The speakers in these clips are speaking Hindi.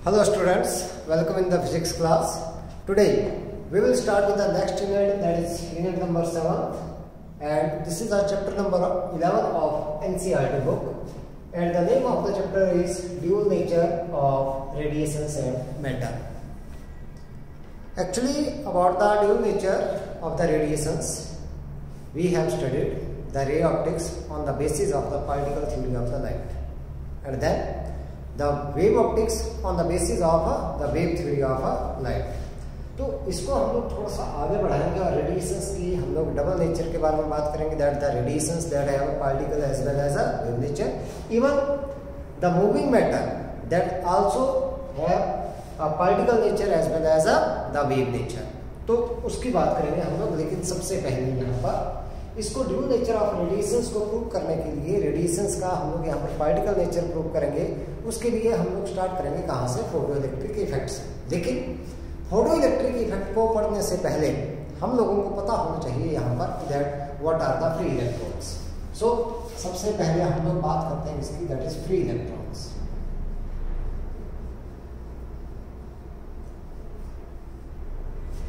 Hello students, welcome in the physics class. Today we will start with the next unit, that is unit number 7, and this is our chapter number 11 of NCERT book, and the name of the chapter is Dual Nature of Radiations and Matter. Actually, about the dual nature of the radiations, we have studied the ray optics on the basis of the particle theory of the light, and then the wave optics on the basis of the wave theory of light. तो इसको हम लोग थोड़ा सा आगे बढ़ाएंगे और रेडिएशंस की हम लोग डबल नेचर के बारे में बात करेंगे, that the radiations that have a particle as well as a wave nature, even the moving matter that also have a particle nature as well as the wave nature. तो उसकी बात करेंगे हम लोग, लेकिन सबसे पहले यहाँ पर इसको ड्यूल नेचर ऑफ रेडिएशंस को प्रूव करने के लिए रेडिएशंस का हम लोग यहाँ पर पार्टिकल नेचर प्रूव करेंगे. उसके लिए हम लोग स्टार्ट करेंगे कहाँ से? फोटो इलेक्ट्रिक इफेक्ट से. लेकिन फोटो इलेक्ट्रिक इफेक्ट को पढ़ने से पहले हम लोगों को पता होना चाहिए यहाँ पर that what are the free electrons. So सबसे पहले हम लोग बात करते हैं इसकी, दैट इज फ्री इलेक्ट्रॉन्स.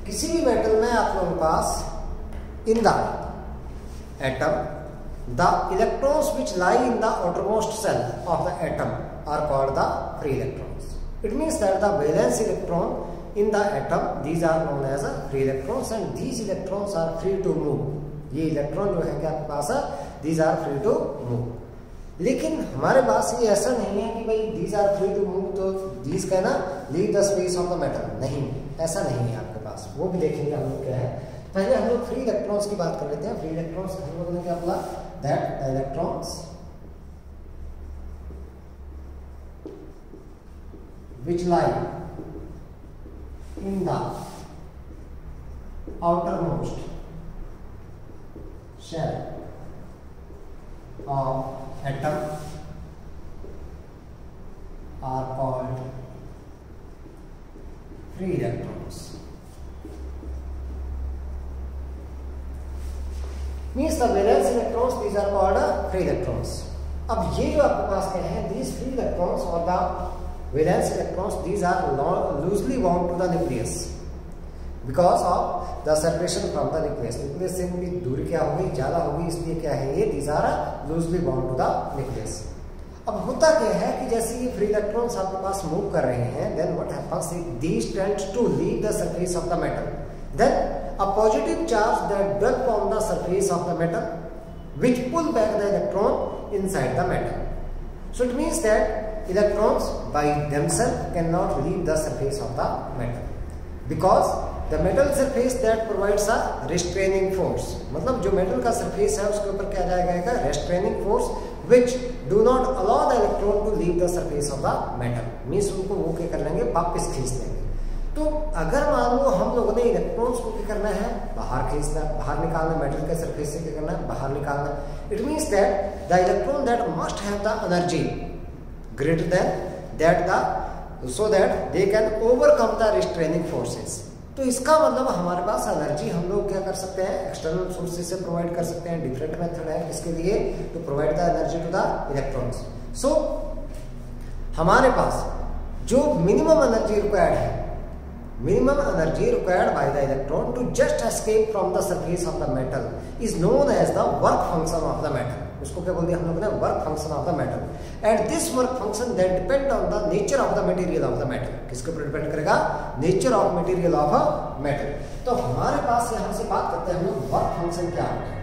किसी भी मेटल में आप लोगों के पास in the atom, the electrons which lie in the outermost cell of the atom are called the free electrons. It means that the valence electron in the atom, these are known as free electrons, and these electrons are free to move. ये इलेक्ट्रॉन जो है कि आपके पास है, these are free to move. लेकिन हमारे पास ये ऐसा नहीं है कि भाई these are free to move तो these can leave the space of the metal. नहीं, ऐसा नहीं है आपके पास. वो भी देखेंगे हम लोग क्या है. पहले हम लोग फ्री इलेक्ट्रॉन्स की बात कर लेते हैं. फ्री इलेक्ट्रॉन्स हम लोगों ने क्या बोला? That the electrons which lie in the outermost shell of atom are called free electrons. Means the valence electrons, these are called free electrons. अब ये जो आपके पास क्या है, these free electrons or the valence electrons, these are loosely bound to the nucleus because of the separation from the nucleus. nucleus से इनकी दूरी क्या होगी? ज़्यादा होगी, इसलिए क्या है ये? these are loosely bound to the nucleus. अब होता क्या है कि जैसे ये फ्री इलेक्ट्रॉन्स आपके पास मूव कर रहे हैं, then what happens is these tend to leave the surface of the metal. Then a positive charge that dwell on the surface of the metal which pull back the electron inside the metal. So it means that electrons by themselves cannot leave the surface of the metal because the metal surface that provides a restraining force. मतलब जो metal का surface है उसके ऊपर क्या जाएगा? restraining force which do not allow the electron to leave the surface of the metal. means उनको वो क्या कर लेंगे? वापस खींच लेंगे. तो अगर मान लो हम लोगों ने इलेक्ट्रॉन्स को क्या करना है? बाहर खींचना, बाहर निकालना. मेटल के सरफेस से क्या करना है? बाहर निकालना. It means that the electron that must have the energy greater than that the so that they can overcome the restraining forces. तो इसका मतलब हमारे पास एनर्जी हम लोग क्या कर सकते हैं? एक्सटर्नल सोर्सेज से प्रोवाइड कर सकते हैं. डिफरेंट मेथड है इसके लिए to provide the energy to the electrons. So हमारे पास जो मिनिमम एनर्जी रिक्वायर्ड है, minimum energy required by the electron to just escape from the surface of the metal is known as the work function of the metal. उसको क्या बोल दिया हम लोगों ने? work function of the metal. And this work function that depend on the nature of the material of the metal. किसके ऊपर डिपेंड करेगा? nature of material of a metal. तो हमारे पास यहाँ से बात करते हैं हम लोग work function क्या होता है?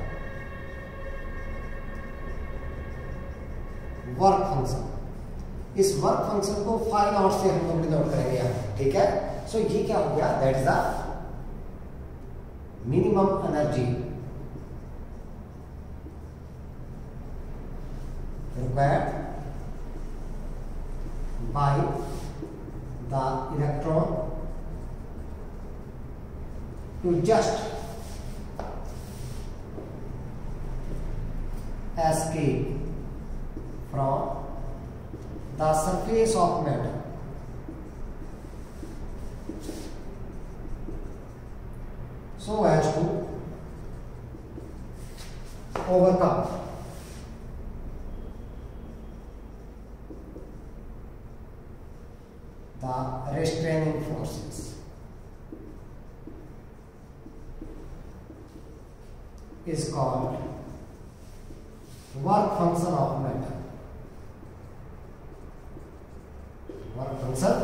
work function. इस वर्क फंक्शन को फाइ नॉट से हम लोग डिनोट करेंगे यहाँ. ठीक है. सो ये क्या हो गया? That is the minimum energy required by the electron to just escape from the surface of metal so as to overcome the restraining forces is called work function of matter. Work function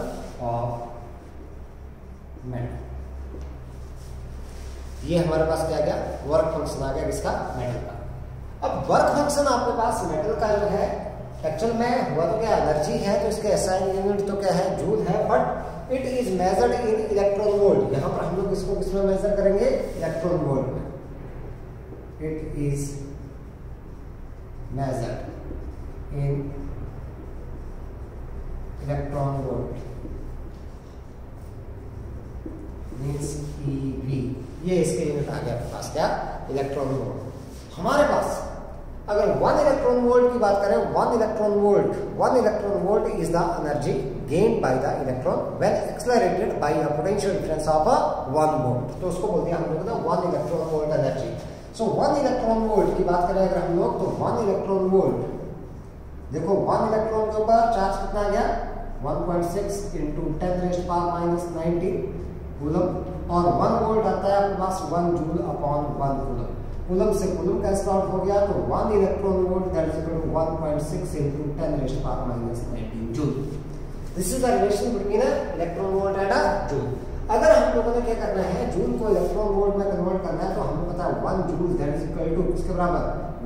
of matter. ये हमारे पास क्या गया, वर्क फंक्शन आ गया किसका, मेटल का। अब वर्क फंक्शन आपके पास मेटल का जो है एक्चुअल में हुआ तो क्या, एनर्जी है तो इसके एसआई यूनिट तो क्या है, जूल है, but it is measured in electron volt. यहां पर हम लोग इसको किसमें मेजर करेंगे, इलेक्ट्रॉन वोल्ट में। It is measured in electron volt means EV. ये इसके यूनिट आ गया आपके पास क्या, इलेक्ट्रॉन वोल्ट। हमारे पास अगर 1 इलेक्ट्रॉन वोल्ट की बात करें, 1 electron volt is the energy gained by the electron when accelerated by a potential difference of 1 volt. तो उसको बोलते हैं हम लोग ना 1 electron volt energy. So 1 electron volt की बात करें अगर हम लोग, तो 1 इलेक्ट्रॉन वोल्ट, देखो 1 इलेक्ट्रॉन के ऊपर चार्ज कितना आ गया, 1.6 × 10⁻⁻19 कूलम, और 1 वोल्ट आता है आपके पास 1 जूल अपॉन 1 कूलम। कूलम से कूलम कैंसिल आउट हो गया, तो 1 electron volt that is equal to 1.6 × 10⁻⁻19 joule. This is the relation between electron volt and joule. अगर हम लोगों ने क्या करना है, जूल को इलेक्ट्रॉन वोल्ट में कन्वर्ट करना है, तो हमें पता है 1 joule that is equal to किसके बराबर,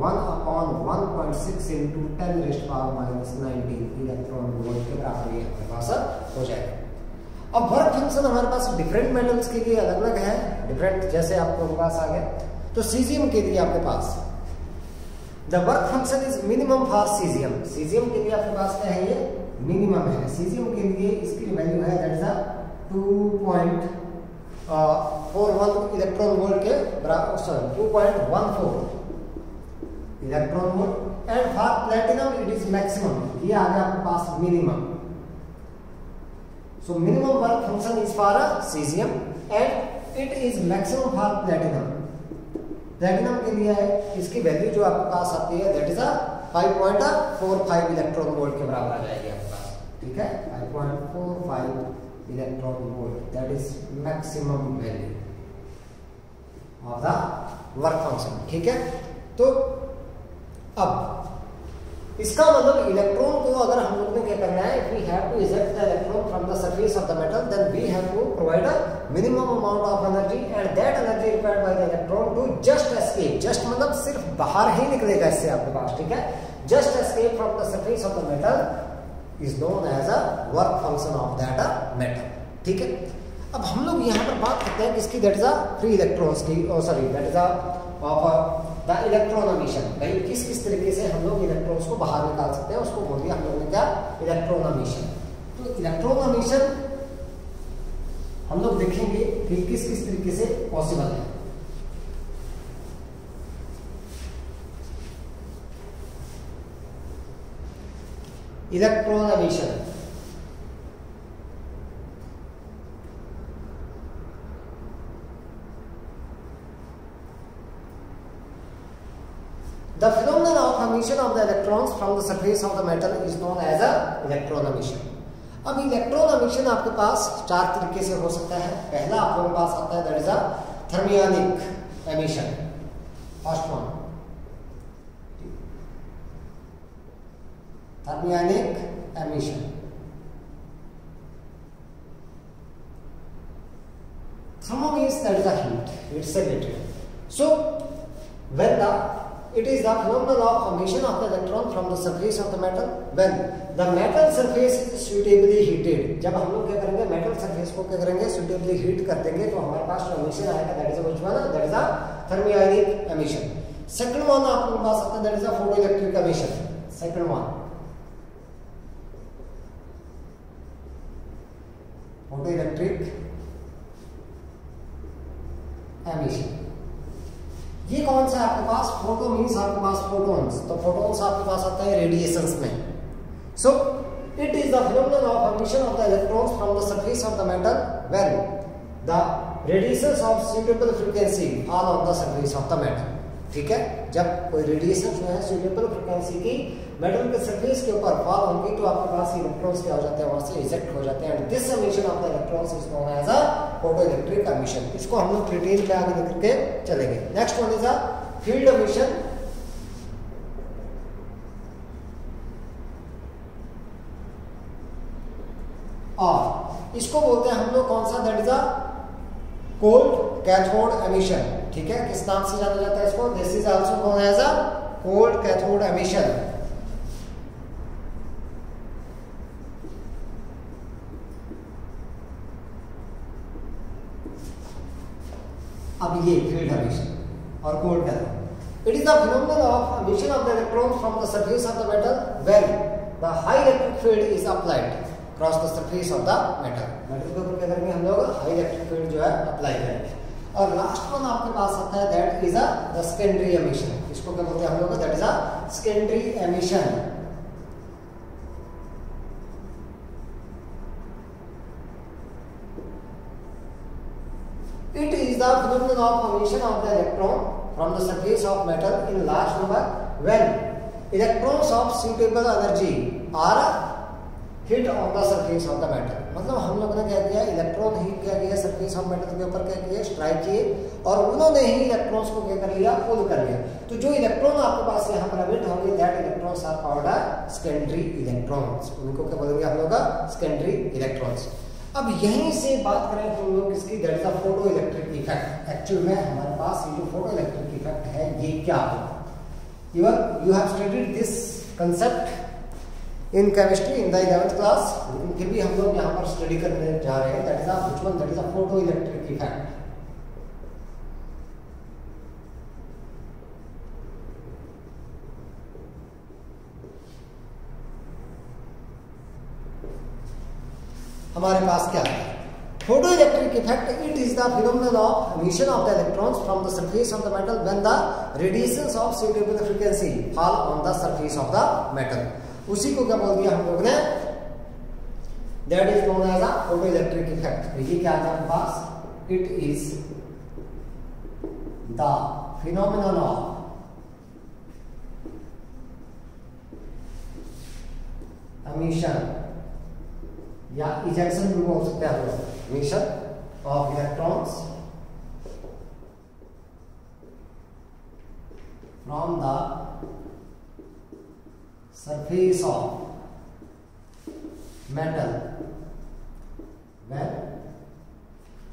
1 अपॉन 1.6 × 10⁻⁻19 इलेक्ट्रॉन वोल्ट के बराबर ये हमारे पास हो जाएगा। अब वर्क फंक्शन हमारे पास डिफरेंट मेटल्स के लिए अलग अलग है, डिफरेंट, जैसे आपके पास आ गया तो सीजियम के लिए आपके पास the work function is minimum for caesium. Caesium के लिए आपके पास क्या है, ये मिनिमम है। सीजियम के लिए इसकी वैल्यू है दैट इज 2.41 इलेक्ट्रॉन वोल्ट के बराबर, sorry 2.14 electron volt. And for platinum it is maximum, ये आ गया आपके पास minimum. So minimum work function is for cesium and it is maximum for platinum. Platinum के लिए इसकी वैल्यू जो आपके पास आती है that is 5.45 इलेक्ट्रॉन वोल्ट के बराबर आ जाएगी आपके पास, ठीक है, 5.45 electron volt that is maximum value of the work function, ठीक है। तो अब इसका मतलब इलेक्ट्रॉन को अगर हम लोग ने क्या करना है, if we have to eject the electron from the surface of the metal, then we have to provide a minimum amount of energy and that energy required by the electron to just escape, just मतलब सिर्फ बाहर ही निकलेगा इससे आपके पास, ठीक है, just escape from the surface of the metal is known as a work function of that metal, ठीक है। अब हम लोग यहाँ पर बात करते हैं किसकी, that is a free electrons की, sorry that is a of the electron emission. भाई किस किस तरीके से हम लोग इलेक्ट्रॉन्स को बाहर निकाल सकते हैं, उसको बोल दिया हम लोगों ने क्या, इलेक्ट्रॉन एमिशन। तो इलेक्ट्रॉन एमिशन हम लोग देखेंगे कि किस किस तरीके से पॉसिबल है। Electron emission, the phenomenon of emission of the electrons from the surface of the metal is known as a electron emission. अब इलेक्ट्रॉन एमिशन आपके पास 4 तरीके से हो सकता है। पहला आप लोगों के पास आता है that is a thermionic emission, first one, thermionic emission. Thermo means that is a heat, it's segregated. So when it is the phenomenon of emission of the electron from the surface of the metal when the metal surface is suitably heated। जब हम लोग क्या करेंगे, मेटल सरफेस को क्या करेंगे, suitably हीट कर देंगे, तो हमारे पास जो emission आएगा that is which one, that is a thermionic emission। Second one आप लोगों के पास आता है that is a photoelectric emission। Second one photoelectric emission। ये कौन सा आपके पास, फोटो मीन्स आपके पास फोटोन्स, तो फोटोन्स आपके पास आता है रेडिएशंस में। So it is the phenomenon of emission of the electrons from the surface of the metal when the radiations of suitable frequency fall on the surface of the metal, ठीक है। जब कोई रेडिएशन जो है सुटेबल फ्रीक्वेंसी की मेटल के सरफेस के ऊपर फॉल होंगी तो आपके पास इलेक्ट्रॉन्स क्या हो जाते हैं, वहां से इजेक्ट हो जाते हैं। And this emission of the electrons is known as a photoelectric emission. इसको हम लोग डिटेल में आगे लेकर के चलेंगे। Next one is a field emission. और इसको बोलते हैं हम लोग कौन सा, that is a cold cathode emission. ठीक है, किस नाम से जाना जाता है इसको, this is also known as a cold cathode emission. अब ये फील्ड एमिशन और cold cathode, it is the phenomenon of emission of the electrons from the surface of the metal when the high electric field is applied cross the surface of the metal. Metal के ऊपर क्या करेंगे हम लोग, हाई इलेक्ट्रिक फील्ड जो है अप्लाई करेंगे। और लास्ट वन आपके पास आता है, that is the secondary emission. इसको क्या बोलते हैं हम लोग, that is a secondary emission. It is the phenomenon of emission of the electron from the surface of metal in large number when electrons of suitable energy are hit on the surface of the metal। मतलब हम लोगों ने क्या किया, इलेक्ट्रॉन ही क्या किया, सरफेस ऑफ मेटल के ऊपर क्या किया, स्ट्राइक किए और उन्होंने ही इलेक्ट्रॉन्स को क्या कर लिया, पुल कर लिया। तो जो इलेक्ट्रॉन आपके पास यहाँ पर एमिट होंगे, that electrons are called secondary electrons. उनको क्या बोलेंगे हम लोग, सेकेंडरी इलेक्ट्रॉन्स। अब यहीं से बात करें हम लोग इसकी, that is a photo electric effect. Actual में हमारे पास ये जो फोटो इलेक्ट्रिक इफेक्ट है ये क्या होगा, you have studied this concept in chemistry in the 11th class, लेकिन फिर भी हम लोग यहाँ पर स्टडी करने जा रहे हैं। That is which one, that is a photo electric effect. हमारे पास क्या है, photo electric effect, it is the phenomenon of emission of the electrons from the surface of the metal when the radiations of suitable frequency fall on the surface of the metal. उसी को क्या बोल दिया हम लोग ने, that is known as a photo electric effect. तो ये क्या है आपके पास, it is the phenomenon of emission या इजेक्शन भी बोल सकते हैं, emission of electrons from the surface of metal when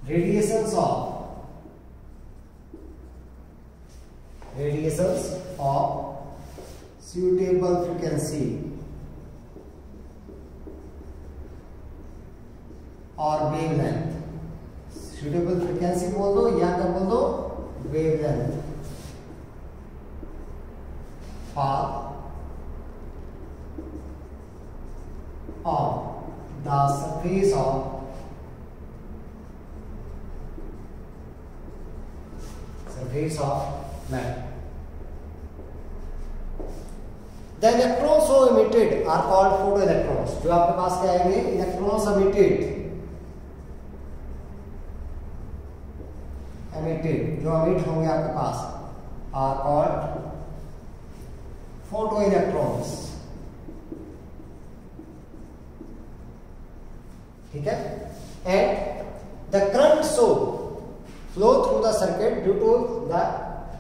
radiations of suitable frequency or wavelength, suitable frequency बोल दो या क्या बोल दो, wavelength, fall of the surface of metal. The electrons so emitted are called photoelectrons। जो आपके पास क्या आएंगे, इलेक्ट्रॉन्स emitted जो एमिट होंगे आपके पास are called photoelectrons। ठीक है, and the current so flow through the circuit due to the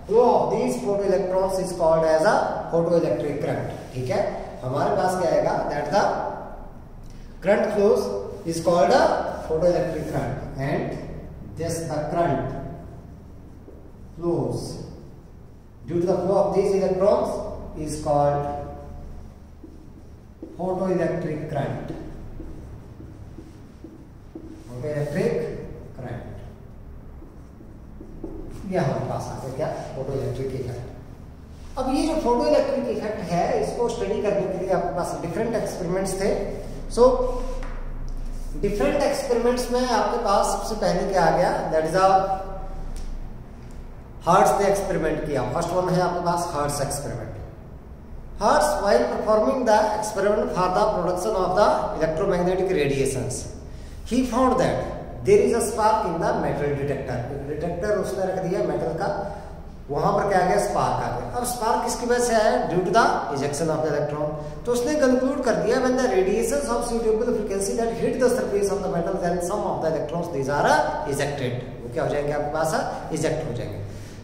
flow of these photoelectrons is called as a photoelectric current। ठीक है, हमारे पास क्या आएगा, that the current flows is called a photoelectric current and this the current flows due to the flow of these electrons is called photoelectric current। Electric current, ये हमारे पास आ गया क्या, फोटो इलेक्ट्रिक इफेक्ट। अब ये जो फोटो इलेक्ट्रिक इफेक्ट है, इसको स्टडी करने के लिए आपके पास डिफरेंट एक्सपेरिमेंट्स थे। सो डिफरेंट एक्सपेरिमेंट्स में आपके पास सबसे पहले क्या आ गया, दैट इज अ हर्ट्ज ने एक्सपेरिमेंट किया। फर्स्ट वन है आपके पास Hertz experiment. Hertz while performing the experiment for the production of the electromagnetic radiations, he found that there is a spark in the metal detector। Detector उसने रख दिया मेटल का, वहां पर क्या आ गया, स्पार्क आ गया। अब स्पार्क किसकी वजह से आया, due to the ejection of the electron. तो उसने कंक्लूड कर दिया when the radiations of suitable frequency that hit the surface of the metal then some of the electrons these are ejected. वो क्या हो जाएंगे आपके पास, इजेक्ट हो जाएंगे।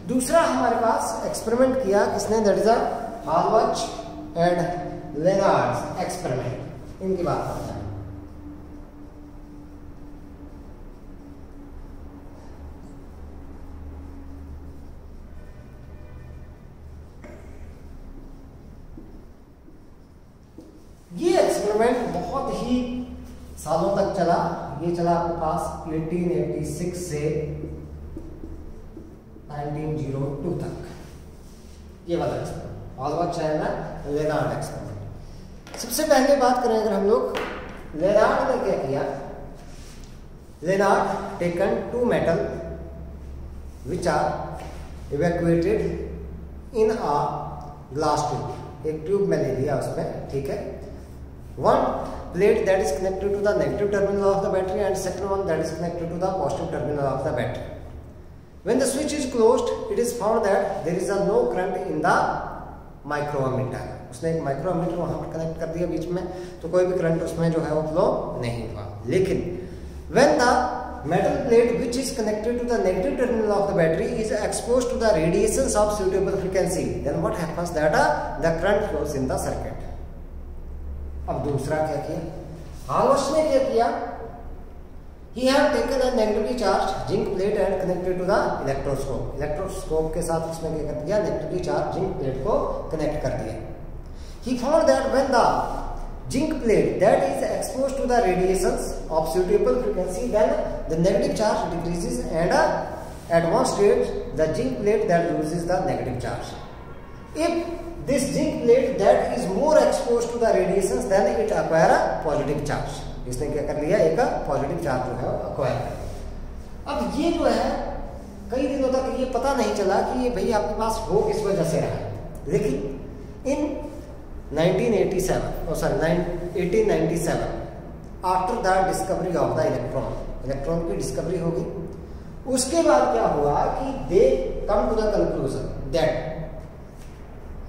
दूसरा हमारे पास एक्सपेरिमेंट किया किसने, that is a Hallwachs and Lenard's experiment. इनकी बात करते हैं। ये एक्सपेरिमेंट बहुत ही सालों तक चला। ये चला आपके पास 1886 से 1902 तक, ये वाला एक्सपेरिमेंट हार्वर्च एंड लेनार्ड एक्सपेरिमेंट। सबसे पहले बात करें अगर हम लोग, लेनार्ड ने क्या किया, Lenard taken two metal which are evacuated in a glass tube. एक ट्यूब में ले लिया उसमें, ठीक है। One plate that is connected to the negative terminal of the battery and second one that is connected to the positive terminal of the battery. When the switch is closed, it is found that there is a no current in the microammeter. उसने एक माइक्रोमीटर वहां पर कनेक्ट कर दिया बीच में, तो कोई भी करंट उसमें जो है वो फ्लो नहीं हुआ। लेकिन when the metal plate which is connected to the negative terminal of the battery is exposed to the radiations of suitable frequency, then what happens that the current flows in the circuit. अब दूसरा क्या किया, हार्वर्च ने क्या किया, he have taken a negatively charged zinc plate and connected to the electroscope. Electroscope के साथ उसने क्या कर दिया, नेगेटिवली चार्ज जिंक प्लेट को कनेक्ट कर दिया। He found that when the zinc plate that is exposed to the radiations of suitable frequency, then the negative charge decreases and at one stage the zinc plate that loses the negative charge. If this zinc plate that is more exposed to the radiations, then it acquire a positive charge. इसने क्या कर लिया, एक पॉजिटिव चार्ज जो है acquire कर लिया। अब ये जो है कई दिनों तक ये पता नहीं चला कि ये भाई आपके पास हो किस वजह से रहा है। लेकिन in 1897 after the discovery of the electron की डिस्कवरी होगी। उसके बाद क्या हुआ कि they come to the conclusion that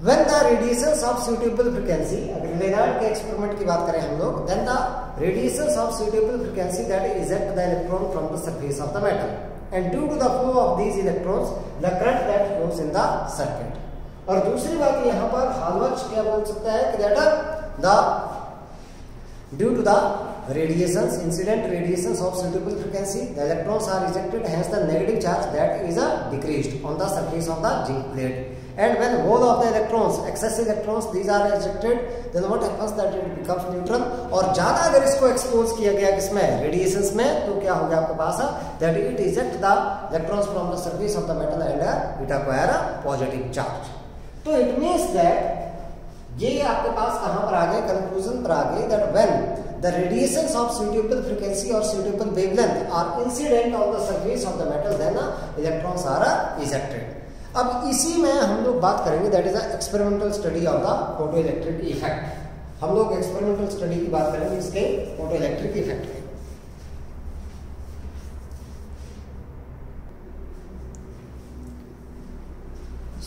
when the radiations of suitable frequency, अगर लेनार्ड के एक्सपेरिमेंट की बात करें हम लोग, then the radiations of suitable frequency that eject the electron from the surface of the metal and due to the flow of these electrons the current that flows in the circuit. और दूसरी बात यहाँ पर हार्वर्च क्या बोल सकता है कि that the due to the radiations, incident radiations of suitable frequency, the electrons are ejected, hence the negative charge that is decreased on the surface of the zinc plate. And when whole of the electrons, excess electrons, these are ejected, then what happens that it becomes neutral. और ज्यादा अगर इसको एक्सपोज किया गया किसमें, रेडिएशंस में, तो क्या हो गया आपके पास, that it eject the electrons from the surface of the metal and it acquire a positive charge. तो it means that ये आपके पास कहाँ पर आ गए, कंक्लूजन पर आ गए that when the radiations of suitable frequency or suitable wavelength are incident on the surface of the metal, then electrons are ejected. अब इसी में हम लोग बात करेंगे that is experimental study of the photo electric effect. हम लोग एक्सपेरिमेंटल स्टडी की बात करेंगे इसके फोटो इलेक्ट्रिक इफेक्ट की।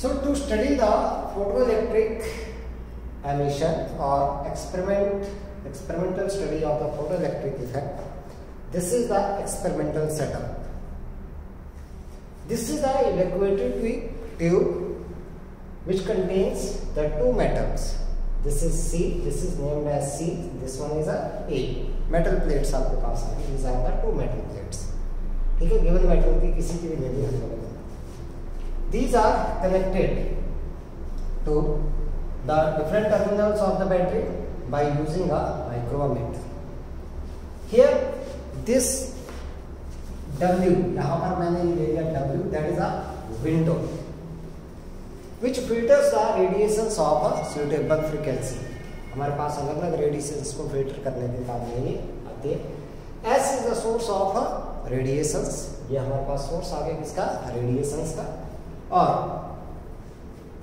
So to study the photo electric emission और experimental study of the photo electric effect, this is the experimental setup. This is the evacuated tube which contains the two metals. This is C, this is named as C, this one is A. Metal plates आपके पास है, these are the two metal plates. ठीक है, given metal की किसी की भी ले ली हम लोगों ने। These are connected to the different terminals of the battery by using a microammeter. Here this W, यहाँ पर मैंने ये ले लिया W, that is a window which filters the radiations of a suitable frequency. हमारे पास अलग अलग रेडिएशंस को फिल्टर करने के काम में ये आती है। S is the source of radiations, ये हमारे पास सोर्स आ गया किसका, रेडिएशंस का। और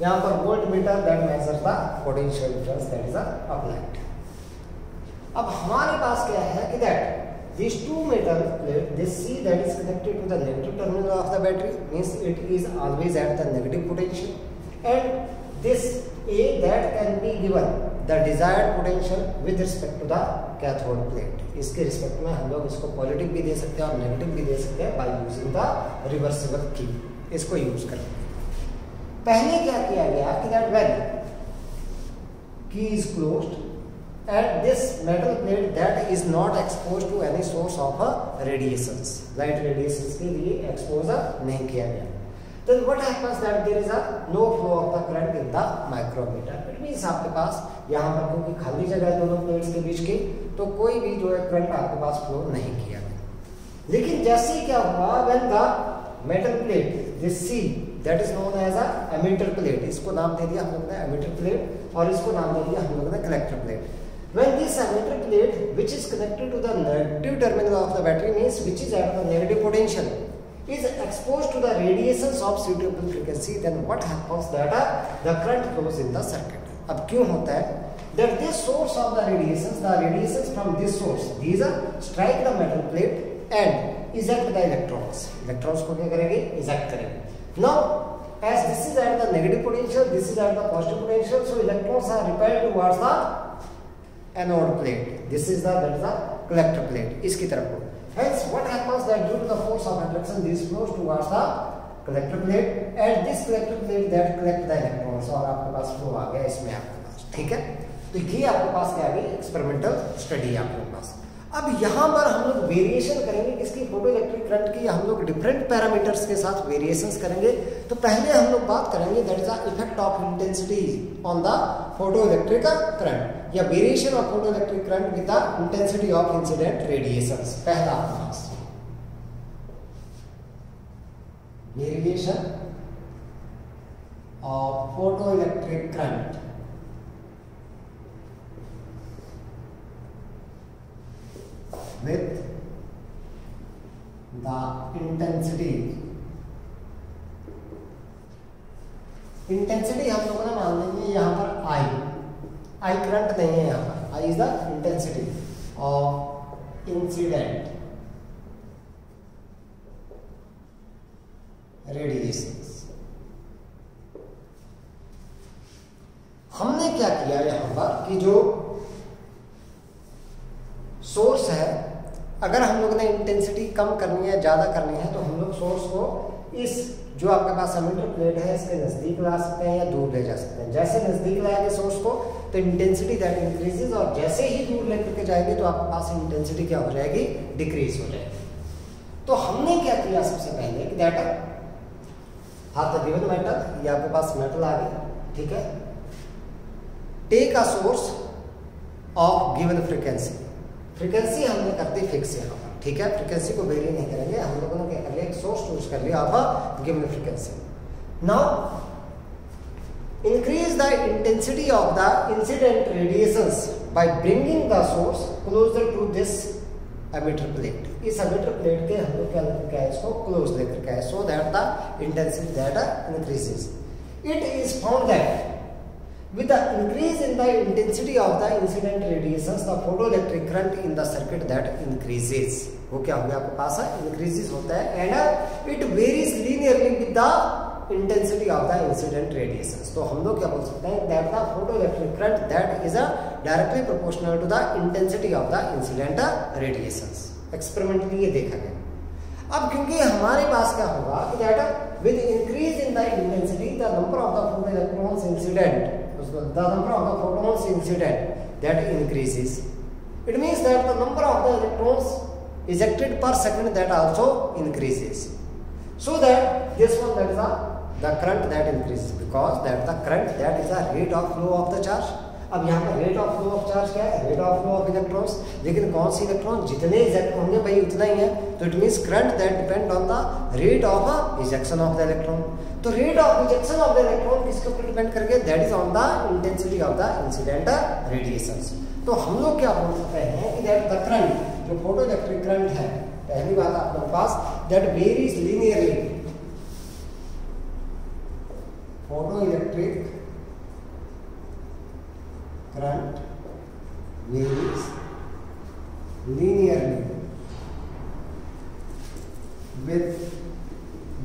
यहाँ पर volt meter that measures the potential difference that is applied. अब हमारे पास क्या है कि that these two metal plate, this C that is connected to the negative terminal of the battery means it is always at the negative potential, and this A that can be given the desired potential with respect to the cathode plate. इसके रिस्पेक्ट में हम लोग इसको पॉजिटिव भी दे सकते हैं और नेगेटिव भी दे सकते हैं बाय यूजिंग द रिवर्सिबल की, इसको यूज करके। पहले क्या किया गया कि दैट व्हेन की is closed and this metal plate that is not exposed to any source of radiations, light radiations के लिए exposure नहीं किया गया, then what happens that there is a no flow of the current in the micrometer. It means आपके पास यहाँ पर क्योंकि खाली जगह है दोनों प्लेट्स के बीच की, तो कोई भी जो है करंट आपके पास फ्लो नहीं किया गया। लेकिन जैसे ही क्या हुआ when the metal plate this C that is known as a emitter plate, इसको नाम दे दिया हम लोगों ने emitter plate और इसको नाम दे दिया हम लोगों ने collector plate. When this emitter plate which is connected to the negative terminal of the battery means which is at the negative potential is exposed to the radiations of suitable frequency, then what happens that the current flows in the circuit. अब क्यों होता है that this source of the radiations from this source these strike the metal plate and eject the electrons. Electrons को क्या करेंगे? eject करेंगे। Now as this is at the negative potential, this is at the positive potential, so electrons are repelled towards the anode plate. This is the collector plate, इसकी तरफ को। Hence what happens that due to the force of attraction this flows towards the collector plate and this collector plate that collect the electrons, और आपके पास फ्लो आ गया इसमें आपके पास, ठीक है। तो ये आपके पास क्या आ गई एक्सपेरिमेंटल स्टडी है आपके पास। अब यहाँ पर हम लोग वेरिएशन करेंगे किसकी, फोटो इलेक्ट्रिक करंट की, हम लोग डिफरेंट पैरामीटर्स के साथ वेरिएशंस करेंगे। तो पहले हम लोग बात करेंगे that is the effect of intensity on the photo electric current या variation of photo electric current with the intensity of incident radiations. पहला आपके पास variation of photo electric current with the intensity हम लोगों ने मान लेंगे यहाँ पर I करंट नहीं है, यहाँ पर I is the intensity of incident radiations। हमने क्या किया यहाँ पर कि जो सोर्स है अगर हम लोग ने इंटेंसिटी कम करनी है ज्यादा करनी है तो हम लोग सोर्स को इस जो आपके पास एमिटर प्लेट है इसके नजदीक ला सकते हैं या दूर ले जा सकते हैं। जैसे नजदीक लाएंगे सोर्स को तो इंटेंसिटी दैट इंक्रीजेस और जैसे ही दूर लेकर के जाएंगे तो आपके पास इंटेंसिटी क्या हो जाएगी, डिक्रीज हो जाएगी। तो हमने क्या किया सबसे पहले कि दैट हाथ गिवन मेटल, ये आपके पास मेटल आ गया, ठीक है। Take a source of given frequency, frequency हमने कर दी फिक्स यहाँ पर, ठीक है। फ्रीक्वेंसी को वेरी नहीं करेंगे, हम लोगों ने क्या कर लिया, एक सोर्स चूज कर लिया of given frequency. Now increase the intensity of the incident radiations by bringing the source closer to this emitter plate. इस एमिटर प्लेट के हम लोग क्या लेकर के इसको क्लोज लेकर के सो that the intensity that increases. It is found that with the increase in the intensity of the incident radiations the photoelectric current in the circuit that increases। वो क्या हो गया आपके पास है, increases होता है and it varies linearly with the intensity of the incident radiations। तो हम लोग क्या बोल सकते हैं that the photoelectric current that is directly proportional to the intensity of the incident radiations। Experimentally ये देखा गया। अब क्योंकि हमारे पास क्या होगा कि that with increase in the intensity the number of the photoelectrons incident, the number of the photons incident that increases, it means that the number of the electrons ejected per second that also increases, so that this one that is the current that increases because that the current that is the rate of flow of the charge। अब यहाँ पर rate of flow of charge क्या है, rate of flow of electrons, लेकिन कौन सी इलेक्ट्रॉन जितने इजेक्ट होंगे भाई उतना ही है। तो it means current that depend on the rate of ejection of the electron. तो rate of ejection of the electron किसके ऊपर डिपेंड करेंगे, that is on the intensity of the incident radiations. तो हम लोग क्या बोल सकते हैं कि दैट द करंट जो फोटो इलेक्ट्रिक करंट है, पहली बात आप लोगों के पास that varies linearly, photo electric current varies linearly with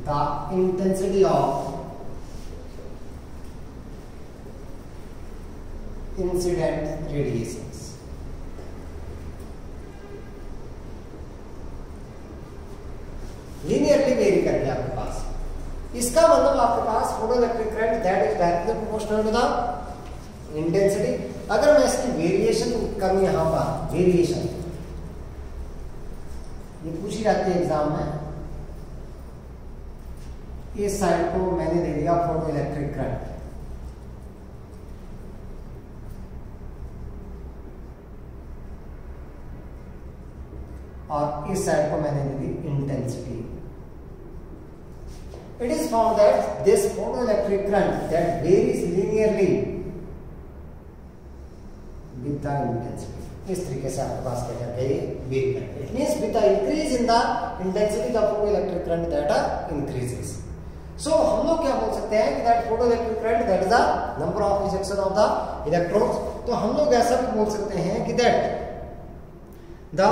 the intensity of incident radiations. Linearly very करके आपके पास, इसका मतलब आपके पास photoelectric current that is directly proportional to the intensity. अगर मैं इसकी वेरिएशन करूं यहां पर, वेरिएशन ये पूछी जाती है एग्जाम में, इस साइड को मैंने दे दिया फोटोइलेक्ट्रिक करंट, और इस साइड को मैंने दे दी intensity. It is found that this photoelectric current that varies linearly with the intensity. इस तरीके से आपके पास क्या करके ये वेरी करते हैं। It means with the increase in the intensity, the photoelectric current that increases. So हम लोग क्या बोल सकते हैं कि that photoelectric current that is the number of ejection of the electrons. तो हम लोग ऐसा भी बोल सकते हैं कि that the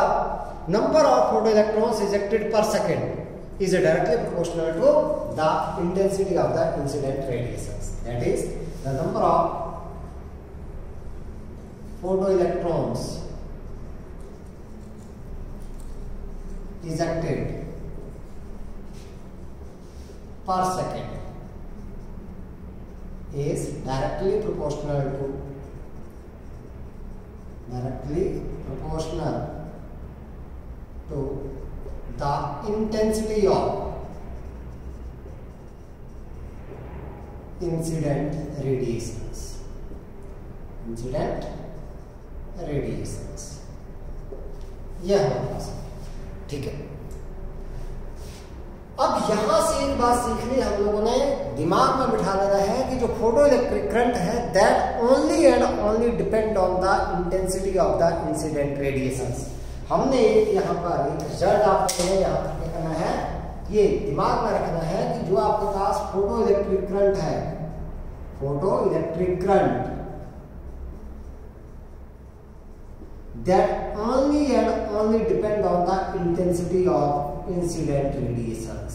number of photoelectrons ejected per second is directly proportional to the intensity of the incident radiations. That is, the number of photoelectrons ejected per second is directly proportional to the intensity of incident radiations. यह हमारे पास, ठीक है। अब यहां से एक बात सीख ली हम लोगों ने, दिमाग में बिठा लेना है कि जो फोटो इलेक्ट्रिक करंट है that only and only depend on the intensity of the incident radiations. हमने एक यहाँ पर एक रिजल्ट आपको यहाँ पर करना है, ये दिमाग में रखना है कि जो आपके पास फोटो इलेक्ट्रिक करंट है, photo electric current that only and only depend on the intensity of incident radiations.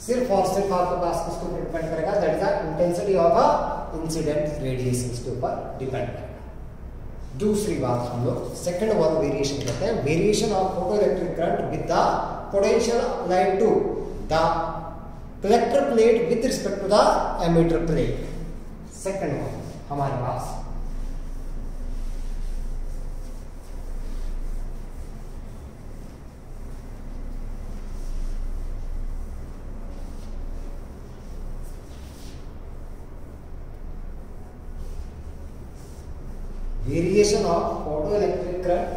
सिर्फ और सिर्फ आपके पास किसके ऊपर डिपेंड करेगा, that is the intensity of a incident radiations के ऊपर डिपेंड करेगा। दूसरी बात हम लोग सेकंड वन वेरिएशन कहते हैं, variation of photo electric current with the potential applied to the collector plate with respect to the emitter plate. Second one हमारे पास variation of photoelectric current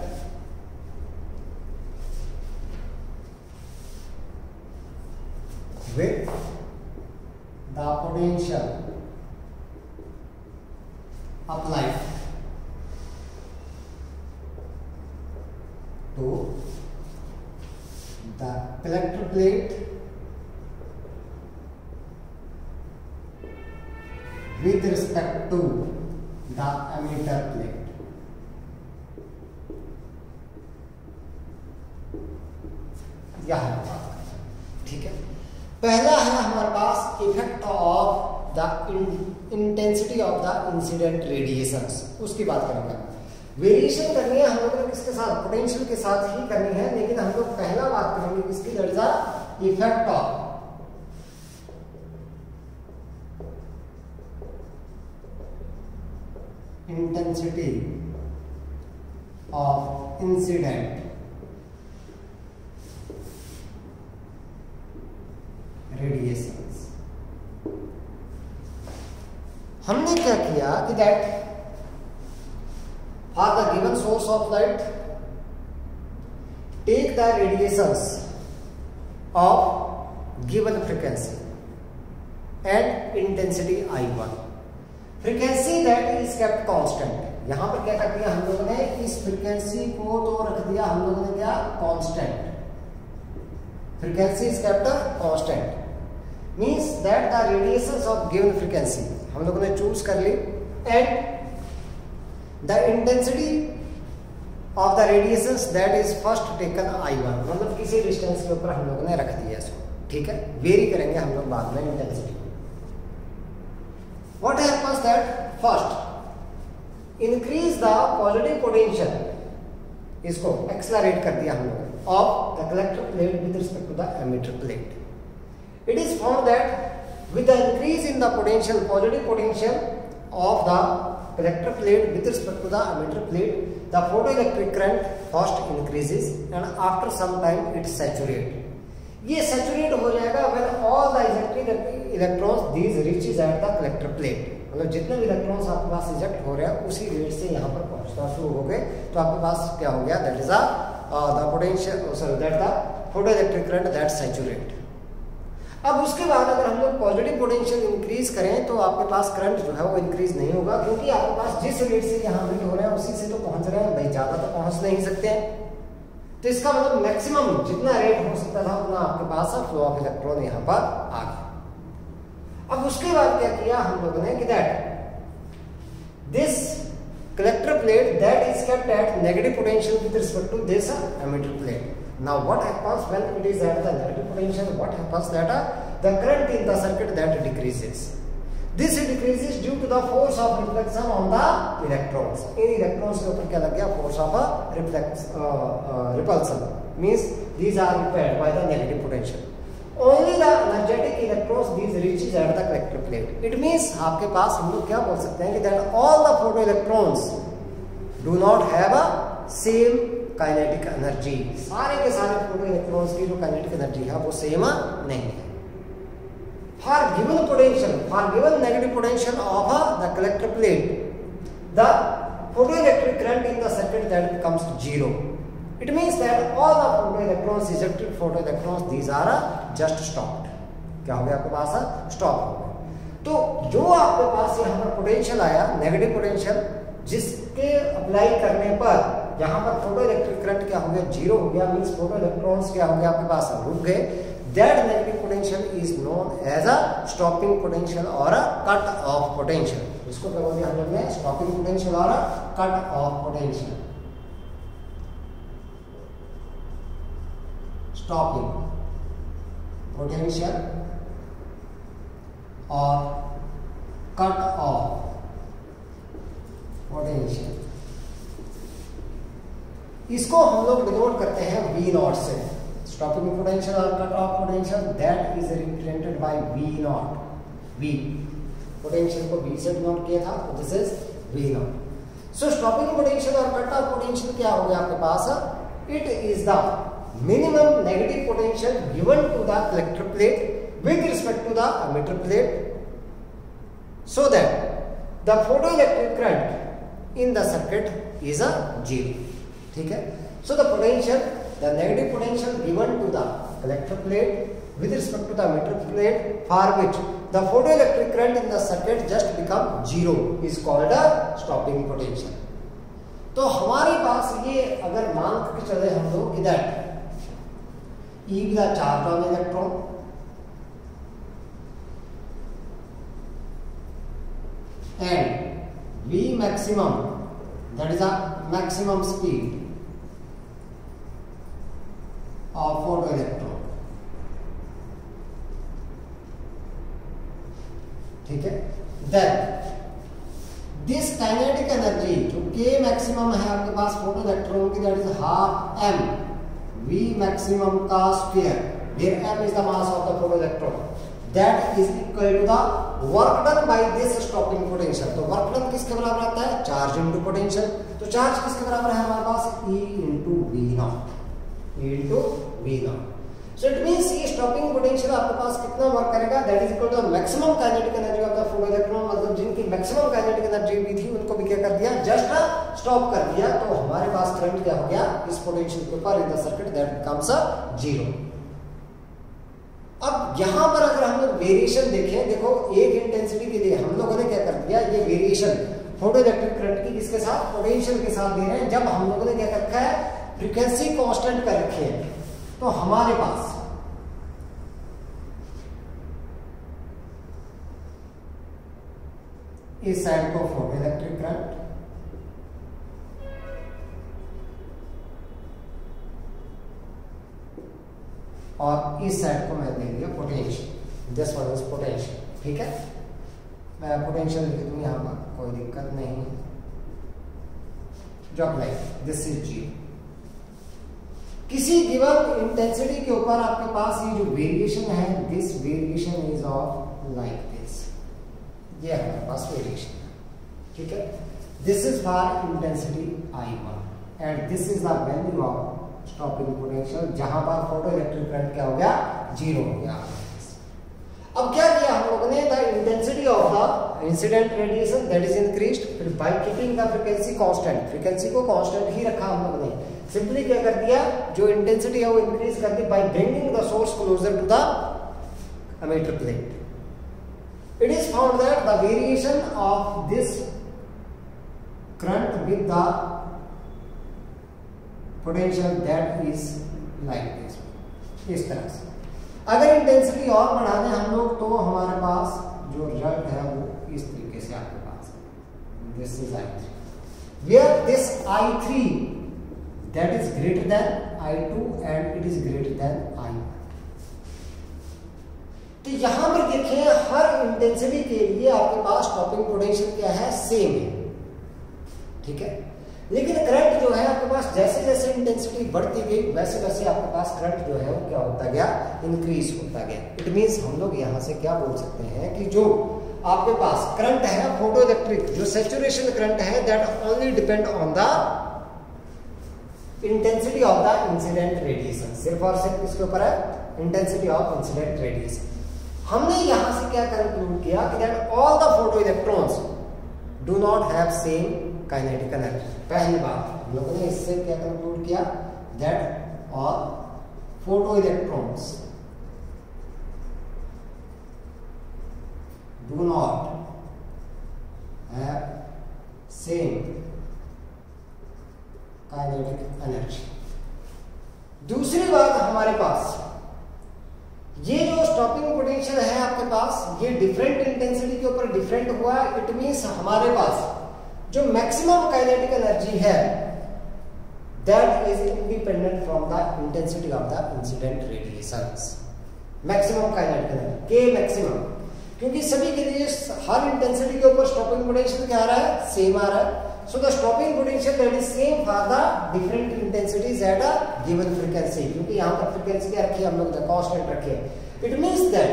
with the potential applied to the collector plate with respect to the emitter plate। यह है बात, ठीक है। पहला है हमारे पास effect of the intensity of the incident radiations, उसकी बात करेंगे। वेरिएशन करनी है हम लोगों ने किसके साथ, पोटेंशियल के साथ ही करनी है, लेकिन हम लोग पहला बात करेंगे किसकी, that is the effect of intensity of incident radiations. हमने क्या किया कि that for the given source of light take the radiations of given frequency and intensity I1, frequency that is kept constant. यहां पर क्या कर दिया हम लोगों ने, इस फ्रीक्वेंसी को तो रख दिया हम लोगों ने क्या, constant. Frequency is kept constant means that the radiations of given frequency हम लोगों ने चूज कर ली, and the intensity of the radiations that is first taken I1, मतलब किसी डिस्टेंस के ऊपर हम लोगों ने रख दिया इसको, ठीक है, वेरी करेंगे हम लोग बाद में intensity. What happens that first increase the positive potential, इसको एक्सेलरेट कर दिया हम लोगों of the collector plate with respect to the emitter plate. It is found that with the increase in the potential, positive potential of the collector plate with respect to the emitter plate, the photoelectric current first increases and after some time it saturates. ये सैचुरेट हो जाएगा when all the ejected electrons these reaches at the collector plate, मतलब जितने भी इलेक्ट्रॉन्स आपके पास इजेक्ट हो रहे हैं उसी रेट से यहाँ पर पहुंचना शुरू हो गए, तो आपके पास क्या हो गया, that is the potential, sorry that the photoelectric current that saturate. अब उसके बाद अगर हम लोग पॉजिटिव पोटेंशियल इंक्रीज करें तो आपके पास करंट जो है वो इंक्रीज नहीं होगा, क्योंकि आपके पास जिस रेट से यहाँ रीड हो रहे हैं उसी से तो पहुंच रहे हैं भाई, ज्यादा तो पहुंच नहीं सकते हैं। तो इसका मतलब मैक्सिमम जितना रेट हो सकता था उतना आपके पास फ्लो ऑफ इलेक्ट्रॉन यहाँ पर आ गया। अब उसके बाद क्या किया हम लोगों ने कि that this collector plate that is kept at negative potential with respect to this emitter plate. Now what happens when it is at the negative potential? What happens that the current in the circuit that decreases. This decreases due to the force of reflection on the electrons. In electrons के ऊपर क्या लग गया, force of repulsion. Means these are repelled by the negative potential. Only the energetic electrons these reaches at the collector plate. It means आपके पास हम लोग क्या बोल सकते हैं कि that all the photoelectrons do not have a same kinetic energy. सारे के सारे फोटो इलेक्ट्रॉन्स की जो काइनेटिक एनर्जी है वो सेम नहीं है। For given potential, for given negative potential of the collector plate, the photoelectric current in the circuit that becomes 0. It means that all the photoelectrons, ejected photoelectrons, these are just stopped. क्या हो गया आपके पास, स्टॉप हो गया। तो जो आपके पास यहाँ पर पोटेंशियल आया, नेगेटिव पोटेंशियल, जिसके अप्लाई करने पर यहाँ पर फोटो इलेक्ट्रिक करंट क्या हो गया, 0 हो गया, मींस फोटो इलेक्ट्रॉन्स क्या हो गया आपके पास, रुक गए। That negative potential is known as a stopping potential और अ कट ऑफ पोटेंशियल। इसको क्या बोल दिया हम लोग ने, स्टॉपिंग पोटेंशियल और cut off potential. Stopping potential और कट ऑफ पोटेंशियल, इसको हम लोग डिनोट करते हैं V नॉट से। स्टॉपिंग पोटेंशियल और cut off potential that is represented by V naught. V potential को V से डिनोट किया था, तो this is V naught. So stopping potential और कट ऑफ पोटेंशियल क्या हो गया आपके पास, it is the minimum negative potential given to the collector plate with respect to the emitter plate, so that the photoelectric current in the circuit is a 0। ठीक है, so the potential, the negative potential given to the collector plate with respect to the emitter plate for which the photoelectric current in the circuit just become 0 is called a stopping potential. तो हमारे पास ये अगर मान के चले हम लोग कि that E is a charge on electron and V maximum, that is a maximum speed of photoelectron। ठीक है, then this kinetic energy जो K maximum है आपके पास फोटो इलेक्ट्रॉन की, that is half m V maximum का square, where m is the mass of the photoelectron, that is equal to the work done by this stopping potential। तो वर्क डन किसके बराबर आता है, चार्ज इनटू पोटेंशियल। तो चार्ज किसके बराबर है हमारे पास, E into V naught, E into V naught। So it means ये स्टॉपिंग पोटेंशियल आपके पास कितना वर्क करेगा, that is equal to the maximum kinetic energy of the photoelectron। मतलब जिनकी मैक्सिमम काइनेटिक एनर्जी भी थी उनको भी क्या कर दिया, जस्ट स्टॉप कर दिया। तो हमारे पास करंट क्या हो गया इस पोटेंशियल के ऊपर इन द सर्किट, दैट बिकम्स 0। अब यहां पर अगर हम लोग वेरिएशन देखें, देखो एक इंटेंसिटी के लिए हम लोगों ने क्या कर दिया, ये वेरिएशन फोटो इलेक्ट्रिक करंट की किसके साथ, पोटेंशियल के साथ दे रहे हैं। जब हम लोगों ने क्या कर रखा है, फ्रीक्वेंसी कांस्टेंट कर रखी है, तो हमारे पास इस साइड को फोटो इलेक्ट्रिक करंट और इस साइड को मैं दे दिया potential. This one is potential. ठीक है, मैं पोटेंशियल लिख दूं यहां पर, कोई दिक्कत नहीं। जब लाइक दिस इज जी, किसी गिवन इंटेंसिटी के ऊपर आपके पास ये जो वेरिएशन है, this variation is of like this, ये हमारे पास वेरिएशन है। ठीक है, this is for intensity I1 and this is the value of stopping potential, जहां पर फोटो इलेक्ट्रिक करंट क्या हो गया, 0 हो गया। अब क्या किया हम लोगों ने, the intensity of the incident radiation that is increased, फिर by keeping the frequency constant, frequency को कांस्टेंट ही रखा हम लोगों ने। सिंपली क्या कर दिया, जो इंटेंसिटी है वो इंक्रीज कर दी by bringing the source closer to the emitter plate. It is found that the variation of this current with the potential that is like this, इस तरह से। अगर इंटेंसिटी और बढ़ा दें हम लोग तो हमारे पास जो रिजल्ट है वो इस तरीके से आपके पास है। This is I3 where this I3 that is greater than I2 and it is greater than I1। तो यहां पर देखिए हर इंटेंसिटी के लिए आपके पास स्टॉपिंग पोटेंशियल क्या है, सेम है। ठीक है, लेकिन करंट जो है आपके पास जैसे जैसे इंटेंसिटी बढ़ती गई वैसे वैसे आपके पास करंट जो है वो क्या होता गया, इंक्रीज होता गया। इट मींस हम लोग यहां से क्या बोल सकते हैं कि जो आपके पास करंट है फोटो इलेक्ट्रिक, जो सैचुरेशन करंट है, that only depend on the intensity of the incident radiation. सिर्फ और सिर्फ इसके ऊपर है इंटेंसिटी ऑफ इंसिडेंट रेडिएशन। हमने यहां से क्या कंक्लूड किया कि that all the photo electrons do not have same kinetic energy. पहली बात हम लोगों ने इससे क्या कंक्लूड किया, that all photo electrons do not have same kinetic energy. दूसरी बात हमारे पास ये जो स्टॉपिंग पोटेंशियल है आपके पास, ये डिफरेंट इंटेंसिटी के ऊपर डिफरेंट हुआ। इट मींस हमारे पास जो मैक्सिमम काइनेटिक एनर्जी है that is independent from the intensity of the incident radiations. Maximum kinetic energy के मैक्सिमम, क्योंकि सभी के लिए हर इंटेंसिटी के ऊपर स्टॉपिंग पोटेंशियल क्या आ रहा है, सेम आ रहा है। So the stopping potential that is same for the different intensities at a given frequency, क्योंकि यहाँ पर frequency क्या रखी है हम लोग, the constant रखे हैं। It means that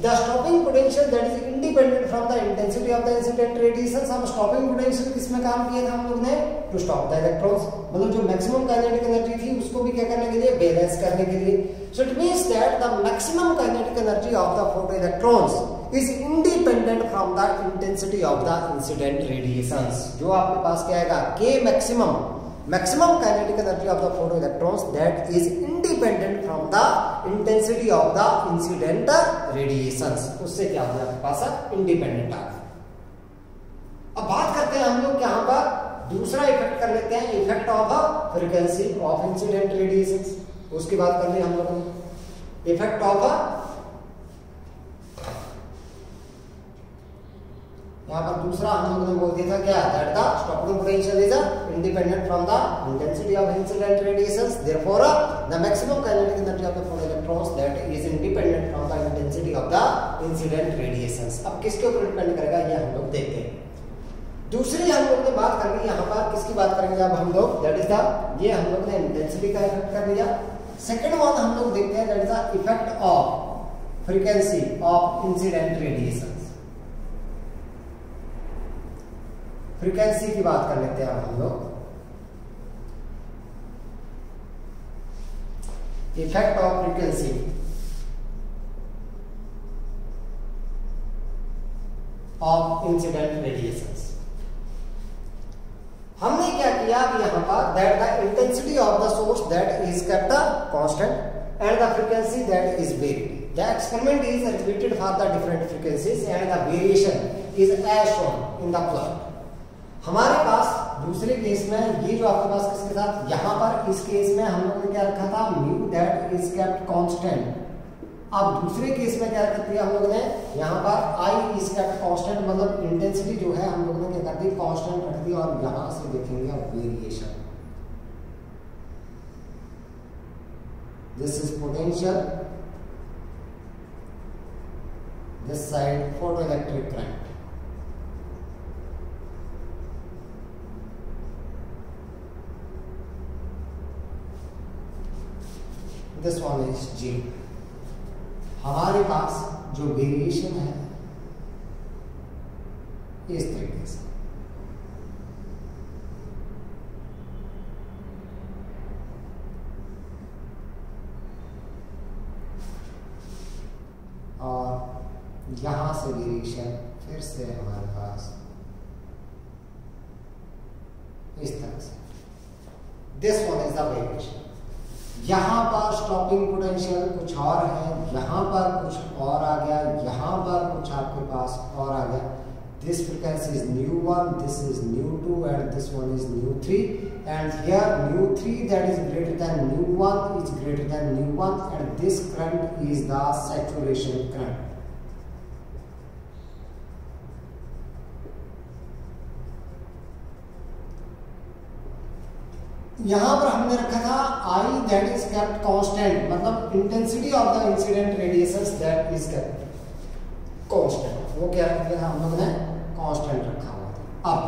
the stopping potential that is independent from the intensity of the incident radiations। हम stopping potential किसमें काम किया था हम लोग ने, to stop the electrons, मतलब जो maximum kinetic energy थी उसको भी क्या करने के लिए, बैलेंस करने के लिए। So it means that the maximum kinetic energy of the photoelectrons is independent from the intensity of the incident radiations। जो आपके पास क्या आएगा, K maximum kinetic energy of the photoelectrons that is independent from the intensity of the incident radiations। उससे क्या हो गया आपके पास, इंडिपेंडेंट आ गया। अब बात करते हैं हम लोग यहाँ पर दूसरा इफेक्ट कर लेते हैं, effect of frequency of incident radiations. उसकी बात कर ली हम लोगों ने। इफेक्ट ऑफ, यहाँ पर दूसरा हम लोगों ने बोल दिया था क्या, that the stopping potential is independent from the intensity of incident radiations, therefore the maximum kinetic energy of the photoelectrons that is independent from the intensity of the incident radiations. अब किसके ऊपर डिपेंड करेगा ये हम लोग देखते हैं। दूसरी हम लोग ने बात कर ली, यहाँ पर किसकी बात करेंगे अब हम लोग, दैट इज द, ये हम लोग ने इंटेंसिटी का इफेक्ट कर लिया। सेकंड वन हम लोग देखते हैं, that is the effect of frequency of incident radiations. Frequency की बात कर लेते हैं हम लोग। Effect of frequency of incident radiations. हमने क्या किया अब यहाँ पर, that the intensity of the source that is kept constant and the frequency that is varied. The experiment is repeated for the different frequencies and the variation is as shown in the plot. हमारे पास दूसरे केस में ये जो आपके पास किसके साथ, यहाँ पर इस केस में हम लोगों ने क्या रखा था, mu that is kept constant अब दूसरे केस में क्या कर दिया हम लोगों ने, यहाँ पर आई इज केप्ट कांस्टेंट, मतलब इंटेंसिटी जो है हम लोगों ने क्या कर दी, कांस्टेंट रख दी, और यहाँ से देखेंगे variation. This is potential, this side photoelectric current. This one is G। हमारे पास जो वेरिएशन है इस तरीके से, और यहां से वेरिएशन फिर से हमारे पास इस तरह से। This one is the variation. यहाँ पर स्टॉपिंग पोटेंशियल कुछ और है, यहाँ पर कुछ और आ गया, यहाँ पर कुछ आपके पास और आ गया। This frequency is ν1, this is ν2 and this one is ν3, and here ν3 that is greater than ν1 is greater than ν1, and this current is the saturation current. यहां पर हमने रखा था I that is kept constant, मतलब intensity of the incident radiations that is kept constant. वो क्या रख दिया हम लोगों ने, कांस्टेंट रखा हुआ था। अब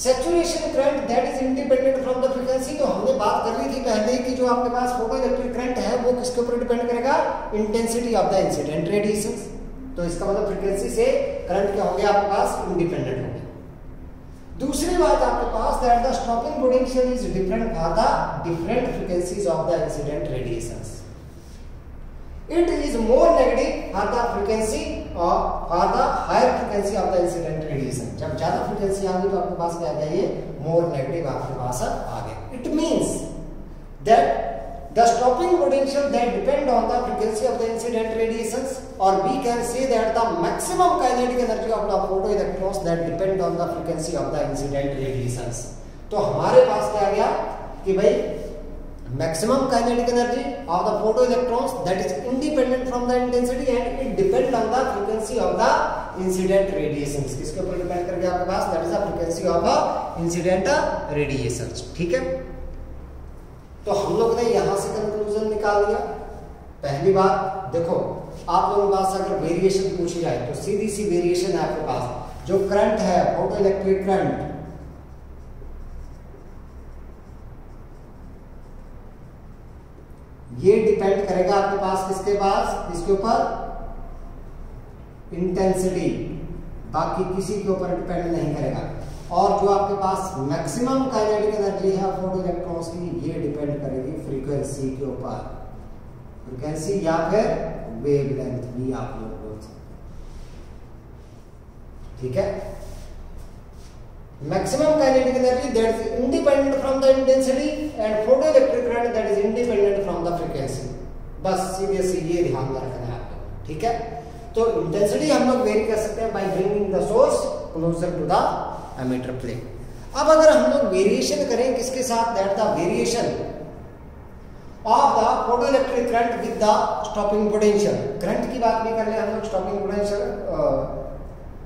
saturation current that is independent from the frequency, तो हमने बात कर ली थी पहले कि जो आपके पास फोटो इलेक्ट्रिक करंट है वो किसके ऊपर डिपेंड करेगा, intensity of the incident radiations. तो इसका मतलब फ्रीक्वेंसी से करंट क्या हो गया आपके पास, इंडिपेंडेंट हो गया। दूसरी बात आपके पास that the stopping potential is different for the different frequencies of the incident radiations. It is more negative for the frequency और for the higher frequency of the incident radiation. जब ज्यादा फ्रीक्वेंसी आ गई तो आपके पास क्या आ गया, ये मोर नेगेटिव आपके पास आ गया। It means that the stopping potential that depend on the frequency of the incident radiations, or we can say that the maximum kinetic energy of the photoelectrons that depend on the frequency of the incident radiations। तो हमारे पास क्या आ गया कि भाई maximum kinetic energy of the photoelectrons that is independent from the intensity and it depend on the frequency of the incident radiations। किसके ऊपर डिपेंड कर गया आपके पास, that is the frequency of the incident radiations। ठीक है, तो हम लोग ने यहां से कंक्लूजन निकाल लिया। पहली बात देखो, आप लोगों के पास अगर वेरिएशन पूछी जाए तो सीधी सी वेरिएशन है आपके पास। जो करंट है फोटो इलेक्ट्रिक करंट, ये डिपेंड करेगा आपके पास किसके पास, इसके ऊपर इंटेंसिटी, बाकी किसी के ऊपर डिपेंड नहीं करेगा। और जो आपके पास मैक्सिमम काइनेटिक एनर्जी है फोटो इलेक्ट्रॉन्स की, ये डिपेंड करेगी फ्रीक्वेंसी के ऊपर, फ्रीक्वेंसी या फिर वेवलेंथ भी आप लोग बोल सकते। ठीक है, maximum kinetic energy that is independent from the intensity and photo electric current that is independent from the frequency. बस सीधे ये ध्यान में रखना है आपको। ठीक है, तो इंटेंसिटी हम लोग वेरी कर सकते हैं by bringing the source closer to the emitter plane. अब अगर हम लोग वेरिएशन करें किसके साथ, that the variation of the photo electric current with the stopping potential. Current की बात भी कर ले हम लोग,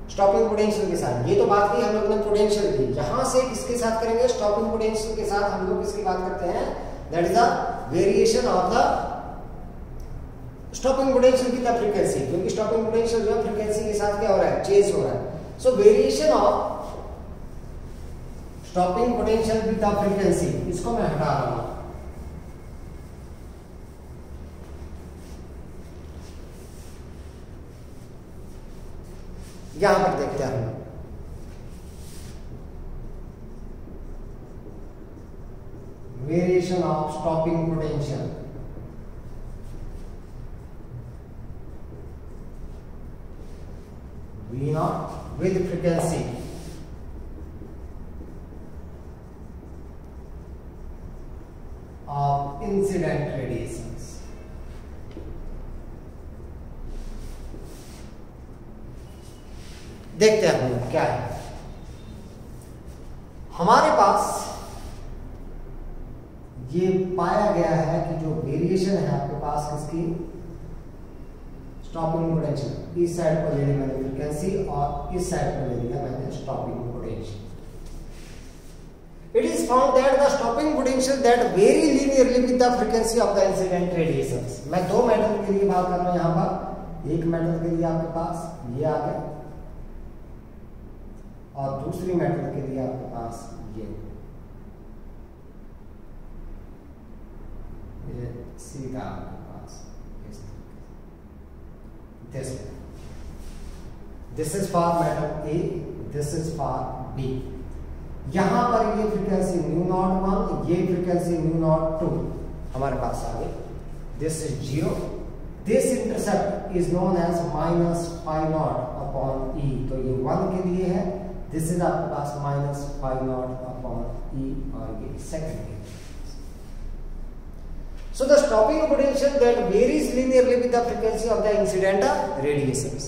स्टॉपिंग पोटेंशियल के साथ। ये तो बात की हम लोग ने पोटेंशियल की, यहां से किसके साथ करेंगे, स्टॉपिंग पोटेंशियल के साथ हम लोग किसकी बात करते हैं, that is the variation of the stopping potential with the frequency. क्योंकि स्टॉपिंग पोटेंशियल जो है फ्रीक्वेंसी के साथ क्या हो रहा है, चेंज हो रहा है। सो variation of stopping potential with the frequency, इसको मैं हटा रहा हूं। यहां पर देखते हैं हम variation of stopping potential V0 with frequency of incident radiations। देखते हैं हम क्या है। हमारे पास ये पाया गया है कि जो वेरिएशन है आपके पास किसकी, स्टॉपिंग पोटेंशियल, इस साइड पर ले ली मैंने फ्रीक्वेंसी और इस साइड पर ले लिया मैंने stopping potential. It is found that the stopping potential that vary linearly with the frequency of the incident radiations. मैं दो मेटल के लिए बात कर रहा हूं यहां पर, एक मेटल के लिए आपके पास ये आ गया और दूसरी मेटल के लिए आपके पास ये सीधा आपके पास this is for metal A, this is for B. यहां पर ये फ्रीक्वेंसी म्यू नॉट 1, ये फ्रीक्वेंसी म्यू नॉट 2 हमारे पास आ गई। This is 0, this intercept is known as minus phi not upon E, तो ये 1 के लिए है, दिस इज आपके पास minus phi not upon E और ये सेकंड के लिए। So the stopping potential that varies linearly with the frequency of the incident radiations.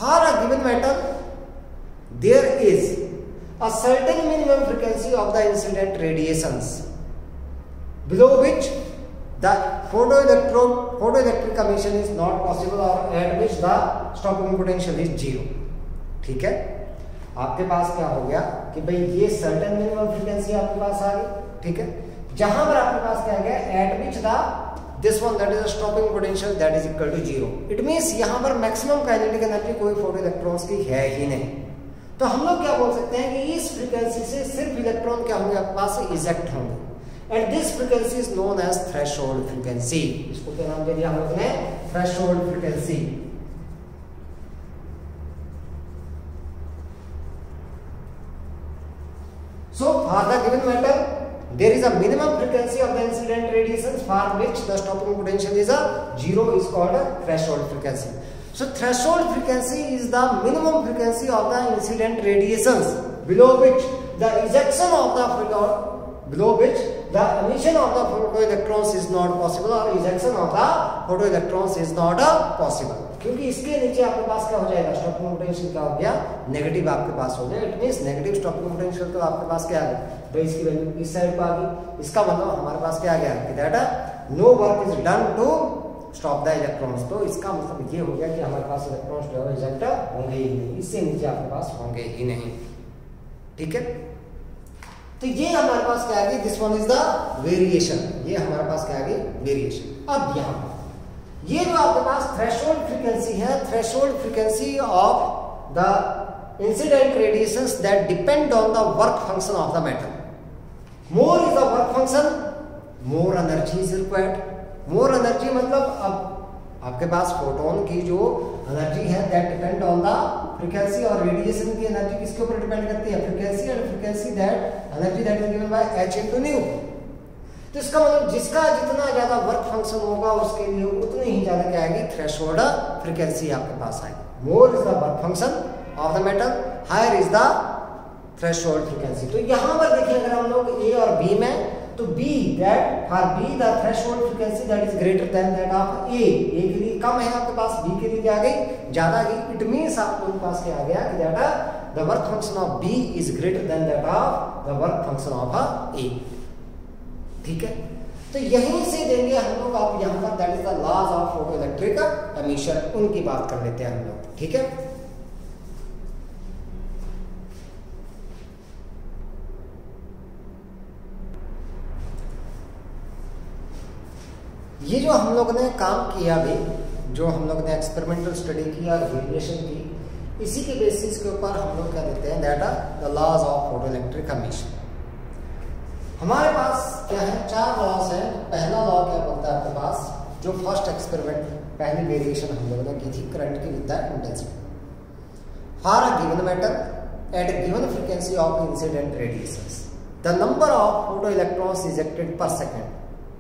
For a given metal, there is a certain minimum frequency of the incident radiations below which the photoelectric emission is not possible or at which the stopping potential is 0. ठीक है, आपके पास क्या हो गया कि भाई ये certain minimum frequency आपके पास आ गई, ठीक है, जहां पर आपके पास क्या गया at which the this one that is a stopping potential that is equal to 0. It means यहां पर maximum kinetic energy कोई फोटो इलेक्ट्रॉन्स की है ही नहीं। तो हम लोग क्या बोल सकते हैं कि इस फ्रीक्वेंसी से सिर्फ इलेक्ट्रॉन क्या होंगे आपके पास इजेक्ट होंगे and this frequency is known as threshold frequency. इसको क्या नाम दे दिया हम लोग ने, threshold frequency. So for the given metal there is a minimum frequency of the incident radiations for which the stopping potential is 0 is called a threshold frequency. So threshold frequency is the minimum frequency of the incident radiations below which the ejection of the emission of the photoelectrons is not possible or ejection of the photoelectrons is not possible. क्योंकि इसके नीचे आपके पास क्या हो जाएगा, स्टॉपिंग पोटेंशियल क्या हो गया, नेगेटिव आपके पास हो गया। It means negative stopping potential तो आपके पास क्या आ गया भाई, इसकी वैल्यू इस साइड पर आ गई। इसका मतलब हमारे पास क्या आ गया कि that no work is done to stop the electrons. तो इसका मतलब ये हो गया कि हमारे पास इलेक्ट्रॉन्स जो है इजेक्ट होंगे ही नहीं, इससे नीचे आपके पास होंगे ही नहीं, ठीक है। तो ये हमारे पास क्या आ गई, this one is the variation, ये हमारे पास क्या आ गई वेरिएशन। अब यहां ये जो आपके पास थ्रेशोल्ड फ्रीक्वेंसी है, threshold frequency of the incident radiations that depend on the work function of the metal. More is the work function, more energy is required. More energy मतलब अब आपके पास फोटोन की जो एनर्जी है that depend on the frequency, और रेडिएशन की एनर्जी किसके ऊपर डिपेंड करती है, frequency, and frequency that energy that is given by h into nu। तो इसका मतलब जिसका जितना ज्यादा वर्क फंक्शन होगा उसके लिए उतनी ही ज्यादा क्या आएगी, थ्रेशोल्ड फ्रीक्वेंसी आपके पास आएगी। More is the work function of the metal, higher is the threshold frequency. तो यहां पर देखिए अगर हम लोग A और B में, तो B that for B the threshold frequency that is greater then that of A। A के लिए कम है आपके पास, B के लिए क्या आ गई, ज्यादा आ गई। इट मींस आपके पास क्या आ गया कि that the work function of B is greater then that of the work function of A, ठीक है। तो यहीं से देंगे हम लोग आप यहां पर, that is the laws of photoelectric emission, उनकी बात कर लेते हैं हम लोग, ठीक है। ये जो हम लोग ने काम किया भी, जो हम लोग ने एक्सपेरिमेंटल स्टडी किया, वेरिएशन की, इसी के बेसिस के ऊपर हम लोग क्या देते हैं, that are the laws of photoelectric emission. हमारे पास क्या है, 4 लॉज है। पहला लॉ क्या बोलता है आपके पास, जो फर्स्ट एक्सपेरिमेंट पहली वेरिएशन हम लोगों ने की थी करंट की with the intensity. For a given metal at a given frequency of incident radiations the number of photo electrons ejected per second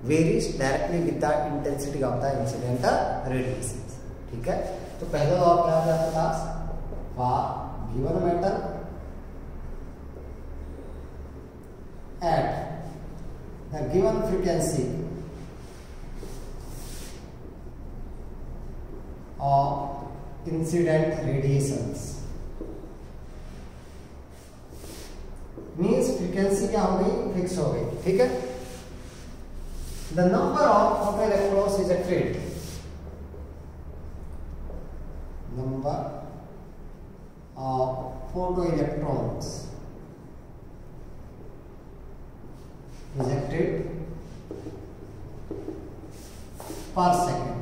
varies directly with the intensity of the incident radiations, ठीक है। तो पहला लॉ क्या है आपके पास, for given metal at the given frequency of incident radiations means frequency क्या हो गई, फिक्स हो गई, ठीक है। the number of photoelectrons ejected number of photoelectrons ejected per second